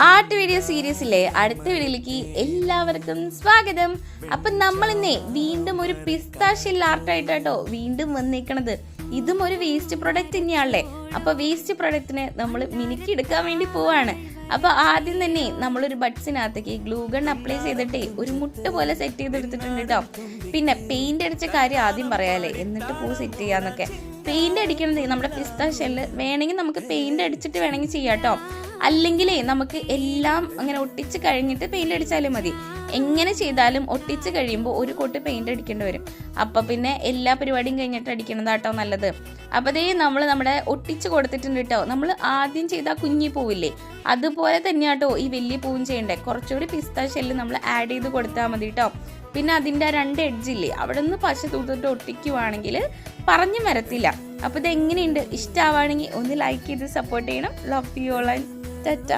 Art video സീരീസിലെ അടുത്ത വീഡിയോയിലേക്ക് എല്ലാവർക്കും സ്വാഗതം. അപ്പൊ നമ്മൾ ഇന്നേ വീണ്ടും ഒരു പിസ്താഷ്യൽ ആർട്ടായിട്ടോ വീണ്ടും വന്നേക്കണത്. ഇതും ഒരു വേസ്റ്റ് പ്രൊഡക്റ്റ് തന്നെയാണല്ലേ. അപ്പൊ വേസ്റ്റ് പ്രൊഡക്റ്റിന് നമ്മൾ മിനുക്കി എടുക്കാൻ വേണ്ടി പോവാണ്. അപ്പൊ ആദ്യം തന്നെ നമ്മളൊരു ബഡ്സിനകത്തേക്ക് ഗ്ലൂ ഗൺ അപ്ലൈ ചെയ്തിട്ടേ ഒരു മുട്ട പോലെ സെറ്റ് ചെയ്തെടുത്തിട്ടുണ്ട് കേട്ടോ. പിന്നെ പെയിന്റ് അടിച്ച കാര്യം ആദ്യം പറയാല്ലേ, എന്നിട്ട് പൂ സെറ്റ് ചെയ്യാന്നൊക്കെ. പെയിന്റ് അടിക്കണത് നമ്മുടെ പിസ്താഷ്യല് വേണമെങ്കിൽ നമുക്ക് പെയിന്റ് അടിച്ചിട്ട് വേണമെങ്കിൽ ചെയ്യാം കേട്ടോ. അല്ലെങ്കിലേ നമുക്ക് എല്ലാം അങ്ങനെ ഒട്ടിച്ച് കഴിഞ്ഞിട്ട് പെയിന്റ് അടിച്ചാലും മതി. എങ്ങനെ ചെയ്താലും ഒട്ടിച്ച് കഴിയുമ്പോൾ ഒരു കോട്ട് പെയിന്റ് അടിക്കേണ്ടി വരും. അപ്പൊ പിന്നെ എല്ലാ പരിപാടിയും കഴിഞ്ഞിട്ട് അടിക്കണതാട്ടോ നല്ലത്. അപ്പൊ ദേ നമ്മൾ നമ്മുടെ ഒട്ടിച്ച് കൊടുത്തിട്ടുണ്ട് കേട്ടോ. നമ്മൾ ആദ്യം ചെയ്ത കുഞ്ഞി പൂവില്ലേ, അതുപോലെ തന്നെയാട്ടോ ഈ വലിയ പൂവും ചെയ്യണ്ടേ. കുറച്ചുകൂടി പിസ്താഷ്യല് നമ്മൾ ആഡ് ചെയ്ത് കൊടുത്താൽ മതി കേട്ടോ. പിന്നെ അതിൻ്റെ 2 എഡ്ജില്ലേ, അവിടെ നിന്ന് പശ തൂത്തിട്ട് ഒട്ടിക്കുവാണെങ്കിൽ പറഞ്ഞു വരത്തില്ല. അപ്പൊ ഇത് എങ്ങനെയുണ്ട്, ഇഷ്ടമാവാണെങ്കിൽ ഒന്ന് ലൈക്ക് ചെയ്ത് സപ്പോർട്ട് ചെയ്യണം. Love you all and Tata.